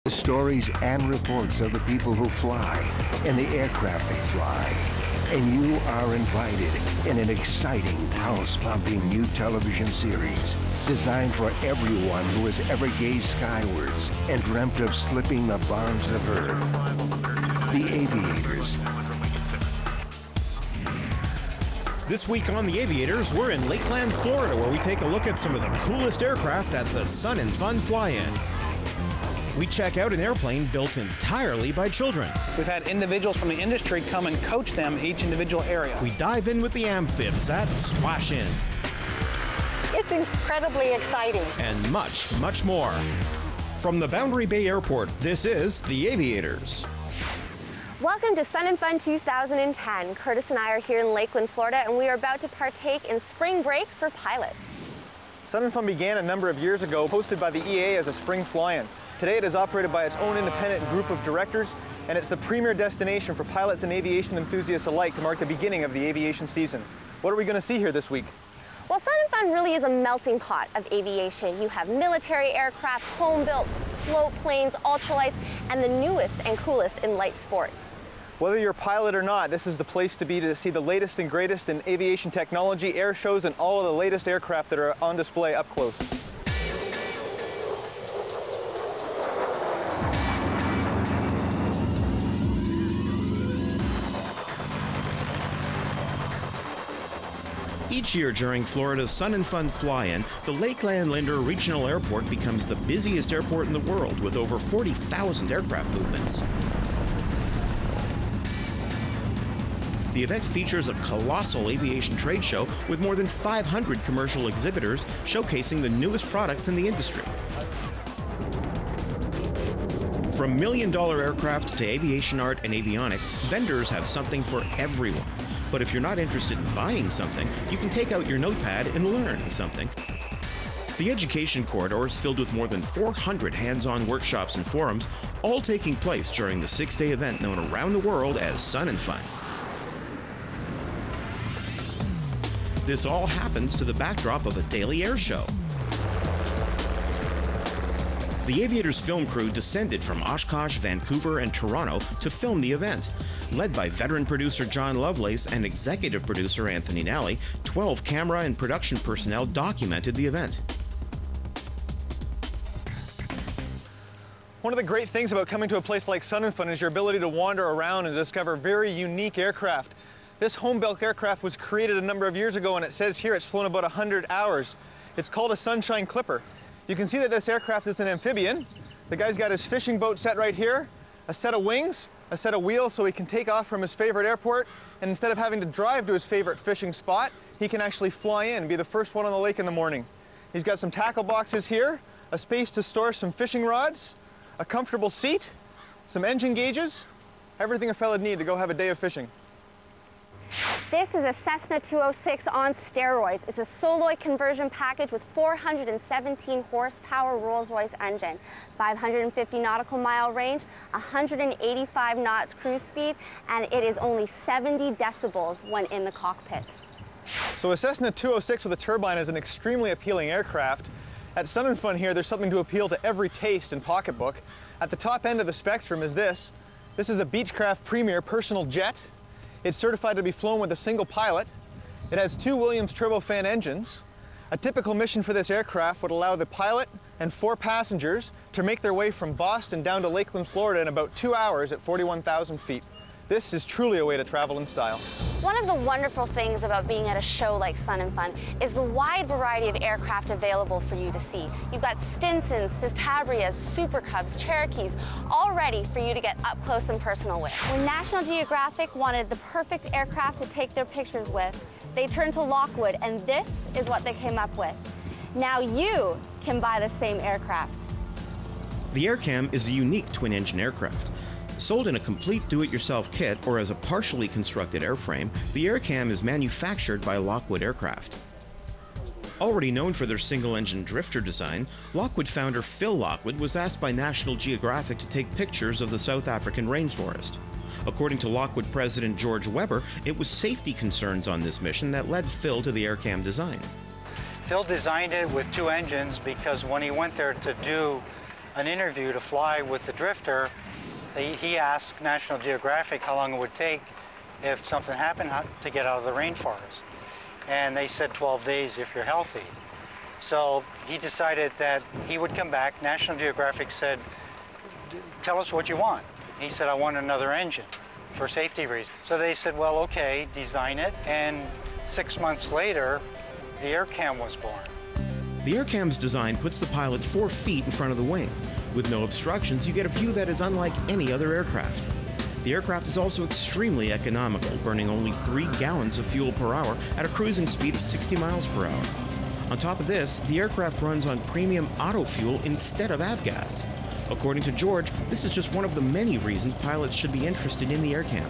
The stories and reports of the people who fly and the aircraft they fly. And you are invited in an exciting, pulse-pumping new television series designed for everyone who has ever gazed skywards and dreamt of slipping the bonds of Earth. The Aviators. This week on The Aviators, we're in Lakeland, Florida, where we take a look at some of the coolest aircraft at the Sun and Fun Fly-In. We check out an airplane built entirely by children. We've had individuals from the industry come and coach them each individual area. We dive in with the amphibs at Splash In. It's incredibly exciting. And much, much more. From the Boundary Bay Airport, this is The Aviators. Welcome to Sun and Fun 2010. Curtis and I are here in Lakeland, Florida, and we are about to partake in spring break for pilots. Sun and Fun began a number of years ago, hosted by the EA as a spring fly-in. Today it is operated by its own independent group of directors, and it's the premier destination for pilots and aviation enthusiasts alike to mark the beginning of the aviation season. What are we going to see here this week? Well, Sun and Fun really is a melting pot of aviation. You have military aircraft, home-built float planes, ultralights, and the newest and coolest in light sports. Whether you're a pilot or not, this is the place to be to see the latest and greatest in aviation technology, air shows, and all of the latest aircraft that are on display up close. Each year during Florida's Sun and Fun Fly-In, the Lakeland Linder Regional Airport becomes the busiest airport in the world with over 40,000 aircraft movements. The event features a colossal aviation trade show with more than 500 commercial exhibitors showcasing the newest products in the industry. From million-dollar aircraft to aviation art and avionics, vendors have something for everyone. But if you're not interested in buying something, you can take out your notepad and learn something. The education corridor is filled with more than 400 hands-on workshops and forums, all taking place during the 6-day event known around the world as Sun and Fun. This all happens to the backdrop of a daily air show. The Aviators film crew descended from Oshkosh, Vancouver, and Toronto to film the event. Led by veteran producer John Lovelace and executive producer Anthony Nally, 12 camera and production personnel documented the event. One of the great things about coming to a place like Sun and Fun is your ability to wander around and discover very unique aircraft. This home-built aircraft was created a number of years ago, and it says here it's flown about 100 hours. It's called a Sunshine Clipper. You can see that this aircraft is an amphibian. The guy's got his fishing boat set right here, a set of wings, a set of wheels so he can take off from his favorite airport, and instead of having to drive to his favorite fishing spot, he can actually fly in and be the first one on the lake in the morning. He's got some tackle boxes here, a space to store some fishing rods, a comfortable seat, some engine gauges, everything a fella would need to go have a day of fishing. This is a Cessna 206 on steroids. It's a soloid conversion package with 417 horsepower Rolls-Royce engine, 550 nautical mile range, 185 knots cruise speed, and it is only 70 decibels when in the cockpit. So a Cessna 206 with a turbine is an extremely appealing aircraft. At Sun and Fun here, there's something to appeal to every taste and pocketbook. At the top end of the spectrum is this. This is a Beechcraft Premier personal jet. It's certified to be flown with a single pilot. It has 2 Williams turbofan engines. A typical mission for this aircraft would allow the pilot and 4 passengers to make their way from Boston down to Lakeland, Florida in about 2 hours at 41,000 feet. This is truly a way to travel in style. One of the wonderful things about being at a show like Sun and Fun is the wide variety of aircraft available for you to see. You've got Stinsons, Cistabrias, Super Cubs, Cherokees, all ready for you to get up close and personal with. When National Geographic wanted the perfect aircraft to take their pictures with, they turned to Lockwood, and this is what they came up with. Now you can buy the same aircraft. The AirCam is a unique twin-engine aircraft. Sold in a complete do-it-yourself kit or as a partially constructed airframe, the AirCam is manufactured by Lockwood Aircraft. Already known for their single-engine drifter design, Lockwood founder Phil Lockwood was asked by National Geographic to take pictures of the South African rainforest. According to Lockwood President George Weber, it was safety concerns on this mission that led Phil to the AirCam design. Phil designed it with 2 engines because when he went there to do an interview to fly with the drifter, he asked National Geographic how long it would take if something happened to get out of the rainforest. And they said 12 days if you're healthy. So he decided that he would come back. National Geographic said, tell us what you want. He said, I want another engine for safety reasons. So they said, well, okay, design it. And 6 months later, the AirCam was born. The AirCam's design puts the pilot 4 feet in front of the wing. With no obstructions, you get a view that is unlike any other aircraft. The aircraft is also extremely economical, burning only 3 gallons of fuel per hour at a cruising speed of 60 miles per hour. On top of this, the aircraft runs on premium auto fuel instead of avgas. According to George, this is just one of the many reasons pilots should be interested in the AirCam.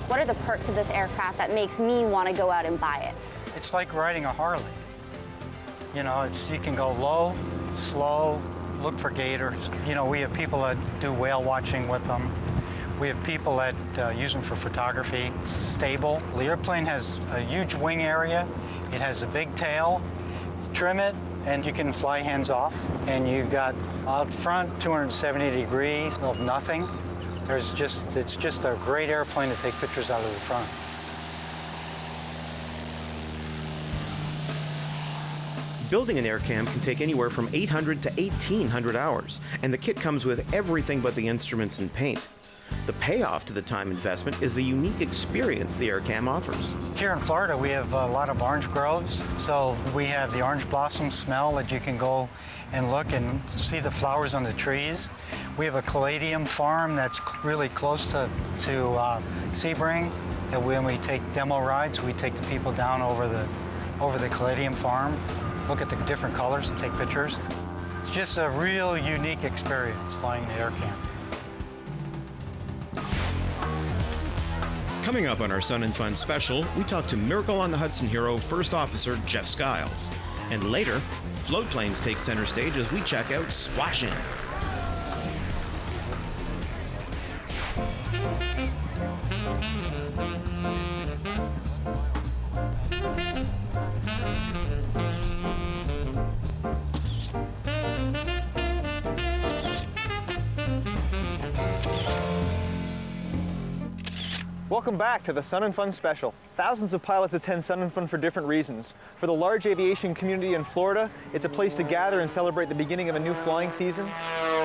What are the perks of this aircraft that makes me want to go out and buy it? It's like riding a Harley. You know, you can go low, slow, look for gators. You know, we have people that do whale watching with them. We have people that use them for photography. It's stable. The airplane has a huge wing area. It has a big tail. Trim it, and you can fly hands off. And you've got out front 270 degrees of nothing. It's just a great airplane to take pictures out of the front. Building an AirCam can take anywhere from 800 to 1,800 hours, and the kit comes with everything but the instruments and paint. The payoff to the time investment is the unique experience the AirCam offers. Here in Florida, we have a lot of orange groves, so we have the orange blossom smell that you can go and look and see the flowers on the trees. We have a caladium farm that's really close to Sebring, and when we take demo rides, we take the people down over the caladium farm, look at the different colors and take pictures. It's just a real unique experience flying the AirCam. Coming up on our Sun and Fun special, we talk to Miracle on the Hudson hero First Officer Jeff Skiles. And later, float planes take center stage as we check out Splash In. Welcome back to the Sun and Fun special. Thousands of pilots attend Sun and Fun for different reasons. For the large aviation community in Florida, it's a place to gather and celebrate the beginning of a new flying season.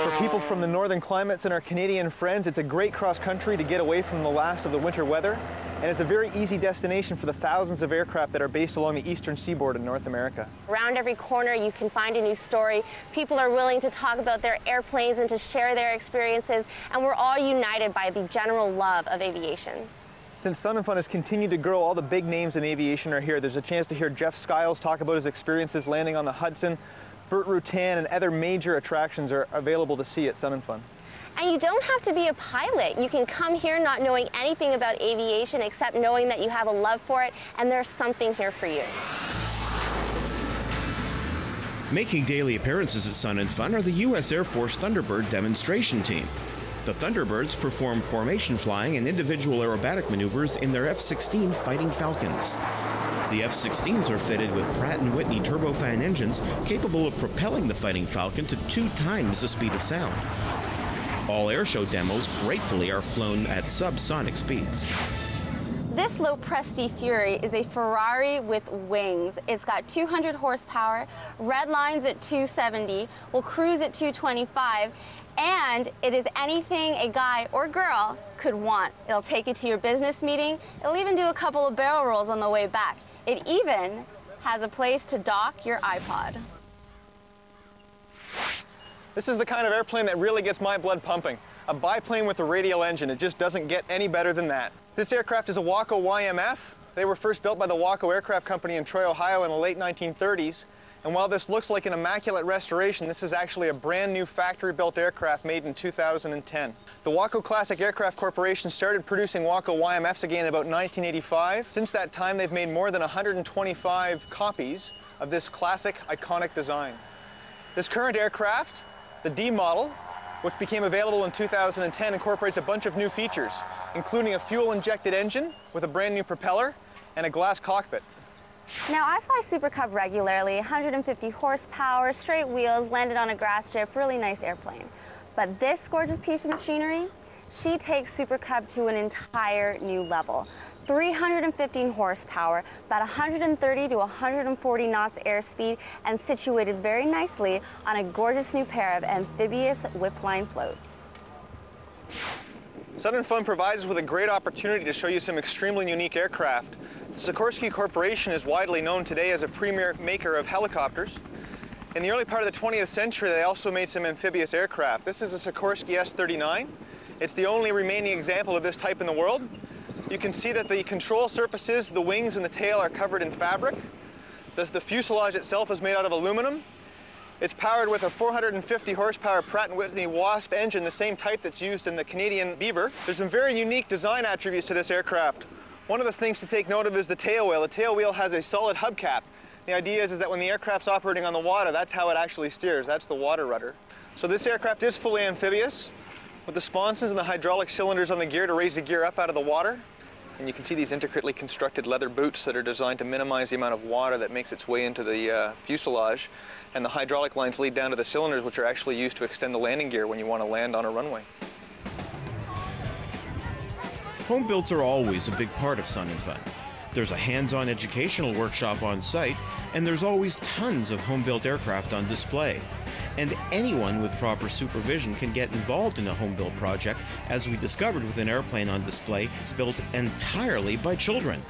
For people from the northern climates and our Canadian friends, it's a great cross-country to get away from the last of the winter weather. And it's a very easy destination for the thousands of aircraft that are based along the eastern seaboard in North America. Around every corner, you can find a new story. People are willing to talk about their airplanes and to share their experiences, and we're all united by the general love of aviation. Since Sun and Fun has continued to grow, all the big names in aviation are here. There's a chance to hear Jeff Skiles talk about his experiences landing on the Hudson. Burt Rutan and other major attractions are available to see at Sun and Fun. And you don't have to be a pilot. You can come here not knowing anything about aviation except knowing that you have a love for it, and there's something here for you. Making daily appearances at Sun and Fun are the U.S. Air Force Thunderbird demonstration team. The Thunderbirds perform formation flying and individual aerobatic maneuvers in their F-16 Fighting Falcons. The F-16s are fitted with Pratt & Whitney turbofan engines capable of propelling the Fighting Falcon to 2 times the speed of sound. All airshow demos gratefully are flown at subsonic speeds. This Lopresti Fury is a Ferrari with wings. It's got 200 horsepower, red lines at 270, will cruise at 225, and it is anything a guy or girl could want. It'll take you to your business meeting. It'll even do a couple of barrel rolls on the way back. It even has a place to dock your iPod. This is the kind of airplane that really gets my blood pumping. A biplane with a radial engine. It just doesn't get any better than that. This aircraft is a Waco YMF. They were first built by the Waco Aircraft Company in Troy, Ohio in the late 1930s. And while this looks like an immaculate restoration, this is actually a brand new factory-built aircraft made in 2010. The Waco Classic Aircraft Corporation started producing Waco YMFs again in about 1985. Since that time, they've made more than 125 copies of this classic, iconic design. This current aircraft, the D model, which became available in 2010, incorporates a bunch of new features, including a fuel-injected engine with a brand new propeller and a glass cockpit. Now, I fly Super Cub regularly, 150 horsepower, straight wheels, landed on a grass strip, really nice airplane. But this gorgeous piece of machinery, she takes Super Cub to an entire new level. 315 horsepower, about 130 to 140 knots airspeed, and situated very nicely on a gorgeous new pair of amphibious whipline floats. Sun 'n Fun provides us with a great opportunity to show you some extremely unique aircraft. The Sikorsky Corporation is widely known today as a premier maker of helicopters. In the early part of the 20th century, they also made some amphibious aircraft. This is a Sikorsky S-39. It's the only remaining example of this type in the world. You can see that the control surfaces, the wings and the tail, are covered in fabric. The fuselage itself is made out of aluminum. It's powered with a 450 horsepower Pratt & Whitney Wasp engine, the same type that's used in the Canadian Beaver. There's some very unique design attributes to this aircraft. One of the things to take note of is the tail wheel. The tail wheel has a solid hubcap. The idea is that when the aircraft's operating on the water, that's how it actually steers. That's the water rudder. So this aircraft is fully amphibious, with the sponsons and the hydraulic cylinders on the gear to raise the gear up out of the water. And you can see these intricately constructed leather boots that are designed to minimize the amount of water that makes its way into the fuselage. And the hydraulic lines lead down to the cylinders, which are actually used to extend the landing gear when you want to land on a runway. Home builds are always a big part of Sun 'n Fun. There's a hands-on educational workshop on site, and there's always tons of home-built aircraft on display. And anyone with proper supervision can get involved in a home-built project, as we discovered with an airplane on display built entirely by children.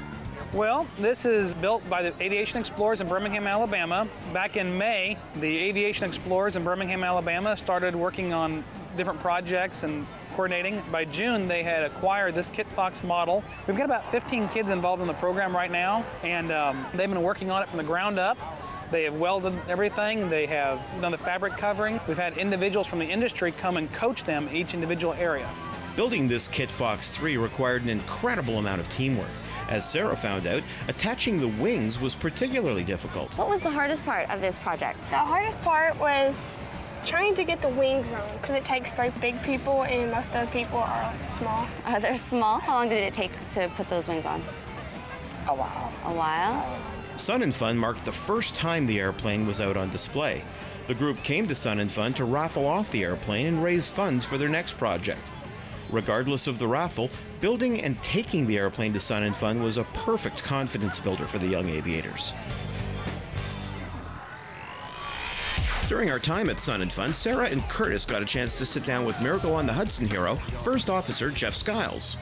Well, this is built by the Aviation Explorers in Birmingham, Alabama. Back in May, the Aviation Explorers in Birmingham, Alabama started working on different projects and coordinating. By June, they had acquired this Kit Fox model. We've got about 15 kids involved in the program right now, and they've been working on it from the ground up. They have welded everything. They have done the fabric covering. We've had individuals from the industry come and coach them each individual area. Building this Kit Fox 3 required an incredible amount of teamwork. As Sarah found out, attaching the wings was particularly difficult. What was the hardest part of this project? The hardest part was trying to get the wings on, because it takes 3 big people and most of the people are small. Are they small? How long did it take to put those wings on? A while. A while? Sun 'n Fun marked the first time the airplane was out on display. The group came to Sun 'n Fun to raffle off the airplane and raise funds for their next project. Regardless of the raffle, building and taking the airplane to Sun 'n Fun was a perfect confidence builder for the young aviators. During our time at Sun 'n Fun, Sarah and Curtis got a chance to sit down with Miracle on the Hudson hero, First Officer Jeff Skiles.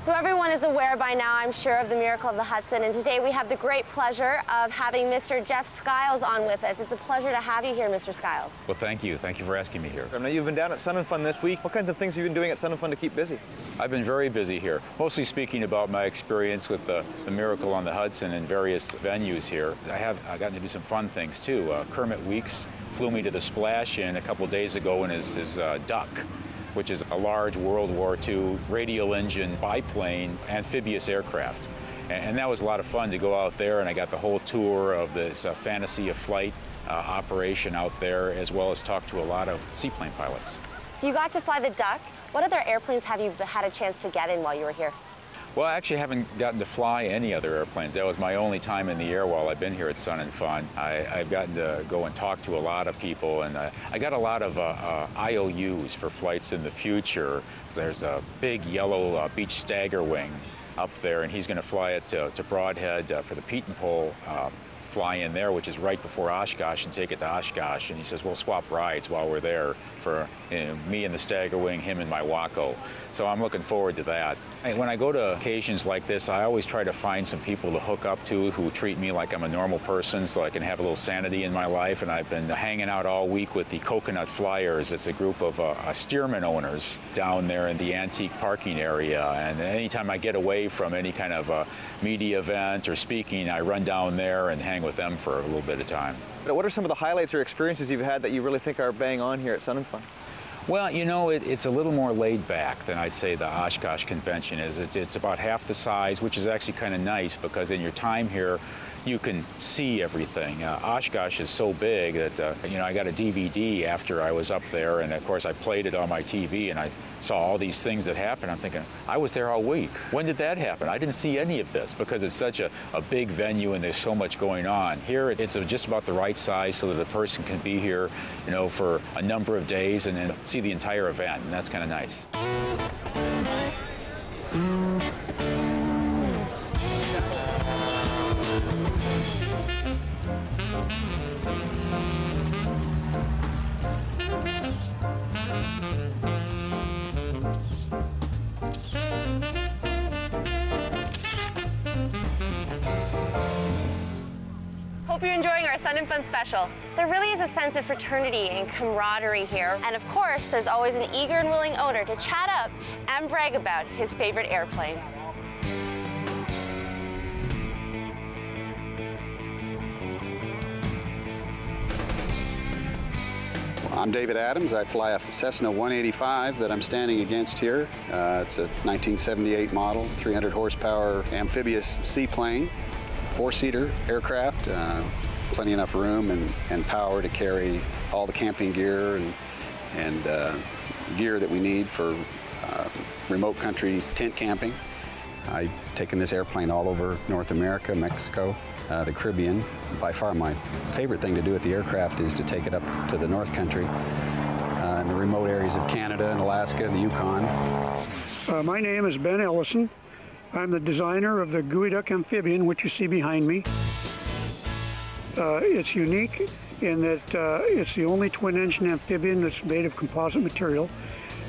So everyone is aware by now, I'm sure, of the Miracle of the Hudson, and today we have the great pleasure of having Mr. Jeff Skiles on with us. It's a pleasure to have you here, Mr. Skiles. Well, thank you. Thank you for asking me here. Now, you've been down at Sun 'n Fun this week. What kinds of things have you been doing at Sun 'n Fun to keep busy? I've been very busy here, mostly speaking about my experience with the Miracle on the Hudson and various venues here. I've gotten to do some fun things, too. Kermit Weeks flew me to the Splash Inn a couple days ago in his Duck, which is a large World War II radial engine biplane amphibious aircraft. And that was a lot of fun to go out there, and I got the whole tour of this Fantasy of Flight operation out there, as well as talk to a lot of seaplane pilots. So you got to fly the Duck. What other airplanes have you had a chance to get in while you were here? Well, I actually haven't gotten to fly any other airplanes. That was my only time in the air while I've been here at Sun 'n Fun. I've gotten to go and talk to a lot of people, and I got a lot of IOUs for flights in the future. There's a big yellow Beech Stagger wing up there, and he's going to fly it to Broadhead for the Pete and Pole fly in there, which is right before Oshkosh, and take it to Oshkosh. And he says, we'll swap rides while we're there for me and the Stagger Wing, him and my Waco. So I'm looking forward to that. When I go to occasions like this, I always try to find some people to hook up to who treat me like I'm a normal person, so I can have a little sanity in my life. And I've been hanging out all week with the Coconut Flyers. It's a group of Stearman owners down there in the antique parking area. And anytime I get away from any kind of media event or speaking, I run down there and hang with them for a little bit of time. What are some of the highlights or experiences you've had that you really think are bang on here at Sun 'n Fun? Well, you know, it's a little more laid back than I'd say the Oshkosh convention is. It's about half the size, which is actually kind of nice, because in your time here, you can see everything. Oshkosh is so big that, you know, I got a DVD after I was up there, and of course I played it on my TV, and I saw all these things that happened. I'm thinking, I was there all week. When did that happen? I didn't see any of this because it's such a big venue and there's so much going on. Here, it's just about the right size so that a person can be here, you know, for a number of days and then see the entire event, and that's kind of nice. Hope you're enjoying our Sun and Fun special. There really is a sense of fraternity and camaraderie here. And of course, there's always an eager and willing owner to chat up and brag about his favorite airplane. I'm David Adams. I fly a Cessna 185 that I'm standing against here. It's a 1978 model, 300 horsepower amphibious seaplane, 4-seater aircraft, plenty enough room and power to carry all the camping gear and gear that we need for remote country tent camping. I've taken this airplane all over North America, Mexico, the Caribbean. By far my favorite thing to do with the aircraft is to take it up to the North Country in the remote areas of Canada and Alaska and the Yukon. My name is Ben Ellison. I'm the designer of the Geoduck amphibian, which you see behind me. It's unique in that it's the only twin-engine amphibian that's made of composite material,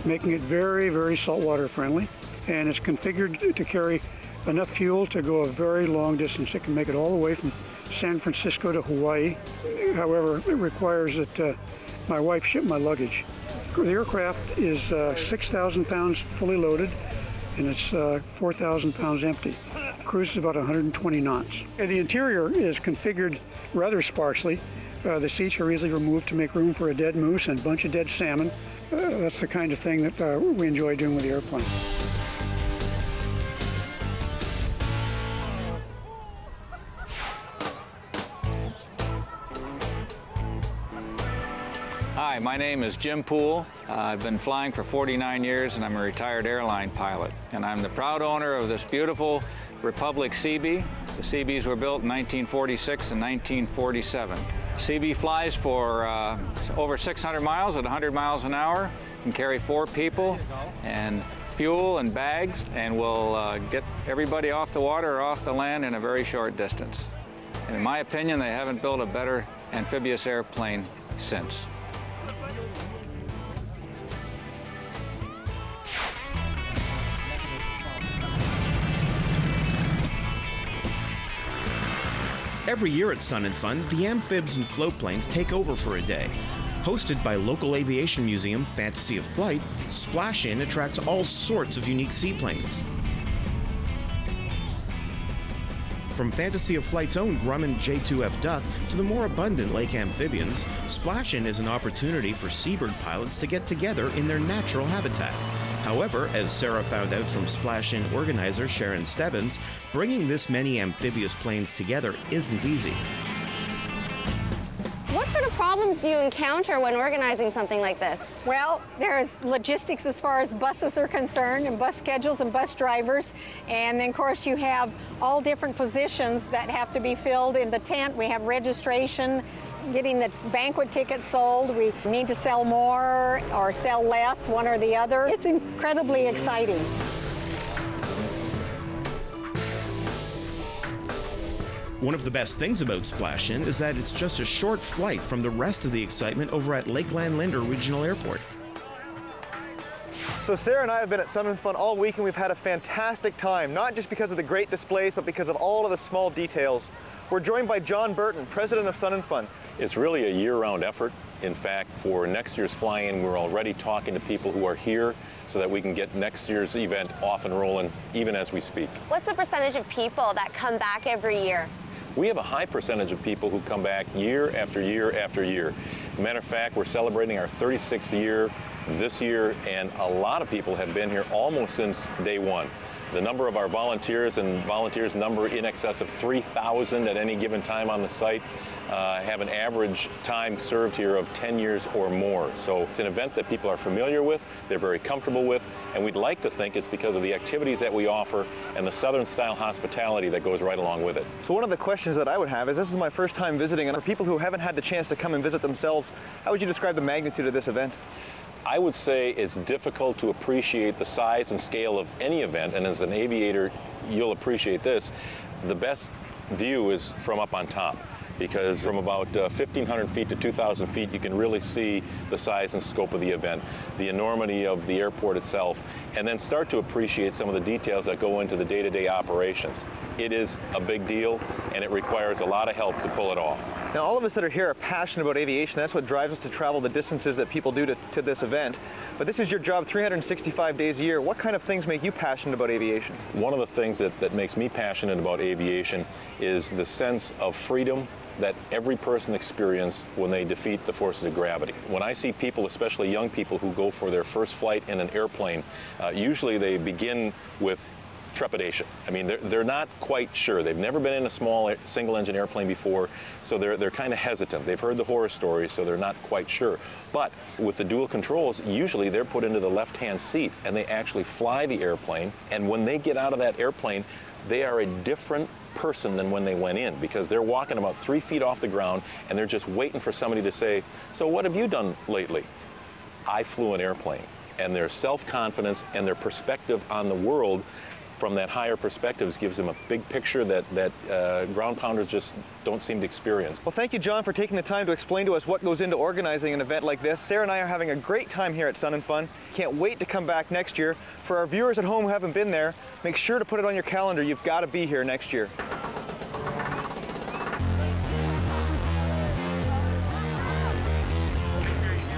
making it very, very saltwater friendly. And it's configured to carry enough fuel to go a very long distance. It can make it all the way from San Francisco to Hawaii. However, it requires that my wife ship my luggage. The aircraft is 6,000 pounds fully loaded, and it's 4,000 pounds empty. Cruise is about 120 knots. The interior is configured rather sparsely. The seats are easily removed to make room for a dead moose and a bunch of dead salmon. That's the kind of thing that we enjoy doing with the airplane. Hi, my name is Jim Poole. I've been flying for 49 years and I'm a retired airline pilot. And I'm the proud owner of this beautiful Republic CB. The CBs were built in 1946 and 1947. CB flies for over 600 miles at 100 miles an hour, can carry 4 people and fuel and bags, and will get everybody off the water or off the land in a very short distance. And in my opinion, they haven't built a better amphibious airplane since. Every year at Sun and Fun, the amphibs and floatplanes take over for a day. Hosted by local aviation museum Fantasy of Flight, Splash In attracts all sorts of unique seaplanes. From Fantasy of Flight's own Grumman J2F Duck to the more abundant lake amphibians, Splash In is an opportunity for seabird pilots to get together in their natural habitat. However, as Sarah found out from Splash In organizer Sharon Stebbins, bringing this many amphibious planes together isn't easy. What sort of problems do you encounter when organizing something like this? Well, there's logistics as far as buses are concerned, and bus schedules and bus drivers. And then, of course, you have all different positions that have to be filled in the tent. We have registration, getting the banquet tickets sold. We need to sell more or sell less, one or the other. It's incredibly exciting. One of the best things about Splash In is that it's just a short flight from the rest of the excitement over at Lakeland Linder Regional Airport. So Sarah and I have been at Sun and Fun all week, and we've had a fantastic time, not just because of the great displays, but because of all of the small details. We're joined by John Burton, president of Sun and Fun. It's really a year-round effort. In fact, for next year's fly-in, we're already talking to people who are here so that we can get next year's event off and rolling even as we speak. What's the percentage of people that come back every year? We have a high percentage of people who come back year after year after year. As a matter of fact, we're celebrating our 36th year this year, and a lot of people have been here almost since day one. The number of our volunteers number in excess of 3,000 at any given time on the site, have an average time served here of 10 years or more. So it's an event that people are familiar with, they're very comfortable with, and we'd like to think it's because of the activities that we offer and the Southern style hospitality that goes right along with it. So one of the questions that I would have is, this is my first time visiting, and for people who haven't had the chance to come and visit themselves, how would you describe the magnitude of this event? I would say it's difficult to appreciate the size and scale of any event, and as an aviator, you'll appreciate this. The best view is from up on top, because from about 1,500 feet to 2,000 feet, you can really see the size and scope of the event, the enormity of the airport itself, and then start to appreciate some of the details that go into the day-to-day operations. It is a big deal, and it requires a lot of help to pull it off. Now, all of us that are here are passionate about aviation. That's what drives us to travel the distances that people do to this event. But this is your job 365 days a year. What kind of things make you passionate about aviation? One of the things that makes me passionate about aviation is the sense of freedom that every person experiences when they defeat the forces of gravity. When I see people, especially young people, who go for their first flight in an airplane, usually they begin with trepidation. I mean, they're not quite sure. They've never been in a small single-engine airplane before, so they're kind of hesitant. They've heard the horror stories, so they're not quite sure. But with the dual controls, usually they're put into the left-hand seat, and they actually fly the airplane, and when they get out of that airplane, they are a different person than when they went in, because they're walking about 3 feet off the ground, and they're just waiting for somebody to say, "So what have you done lately?" I flew an airplane. And their self-confidence and their perspective on the world from that higher perspectives gives them a big picture that ground pounders just don't seem to experience. Well, thank you, John, for taking the time to explain to us what goes into organizing an event like this. Sarah and I are having a great time here at Sun and Fun. Can't wait to come back next year. For our viewers at home who haven't been there, make sure to put it on your calendar. You've got to be here next year.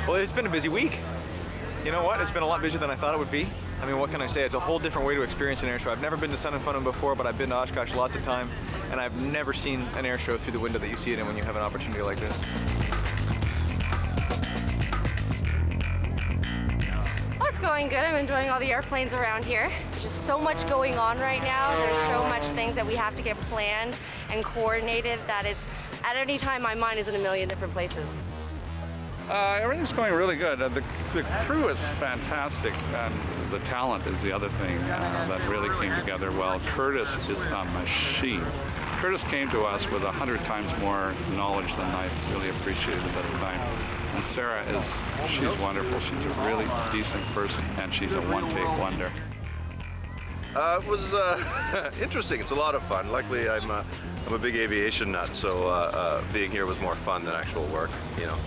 Well, it's been a busy week. You know what? It's been a lot busier than I thought it would be. I mean, what can I say? It's a whole different way to experience an air show. I've never been to Sun and Fun before, but I've been to Oshkosh lots of time, and I've never seen an air show through the window that you see it in when you have an opportunity like this. Well, it's going good. I'm enjoying all the airplanes around here. There's just so much going on right now. There's so much things that we have to get planned and coordinated that it's, at any time, my mind is in a million different places. Everything's going really good. The crew is fantastic, and the talent is the other thing that really came together well. Curtis is a machine. Curtis came to us with 100 times more knowledge than I really appreciated at the time. And Sarah she's wonderful. She's a really decent person, and she's a one-take wonder. It was interesting. It's a lot of fun. Luckily, I'm a big aviation nut, so being here was more fun than actual work, you know.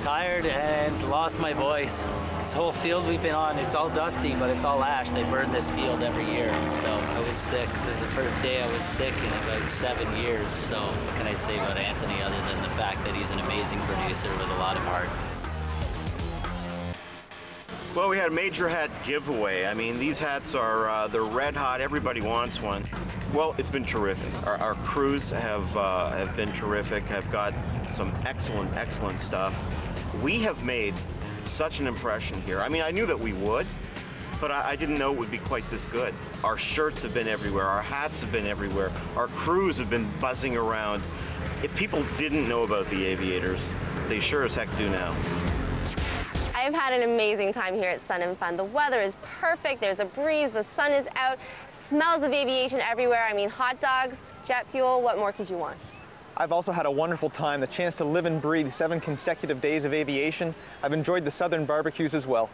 Tired and lost my voice. This whole field we've been on, it's all dusty, but it's all ash. They burn this field every year. So I was sick. This is the first day I was sick in about 7 years. So what can I say about Anthony other than the fact that he's an amazing producer with a lot of heart? Well, we had a major hat giveaway. I mean, these hats are they're red hot. Everybody wants one. Well, it's been terrific. Our crews have been terrific. I've got some excellent stuff. We have made such an impression here. I mean, I knew that we would, but I didn't know it would be quite this good. Our shirts have been everywhere. Our hats have been everywhere. Our crews have been buzzing around. If people didn't know about the Aviators, they sure as heck do now. I have had an amazing time here at Sun and Fun. The weather is perfect. There's a breeze. The sun is out. Smells of aviation everywhere. I mean, hot dogs, jet fuel. What more could you want? I've also had a wonderful time, the chance to live and breathe 7 consecutive days of aviation. I've enjoyed the southern barbecues as well.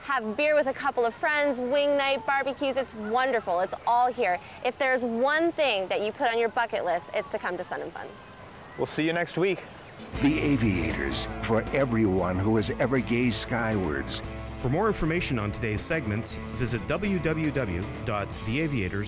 Have beer with a couple of friends, wing night, barbecues. It's wonderful. It's all here. If there's one thing that you put on your bucket list, it's to come to Sun and Fun. We'll see you next week. The Aviators, for everyone who has ever gazed skywards. For more information on today's segments, visit www.theaviators.com.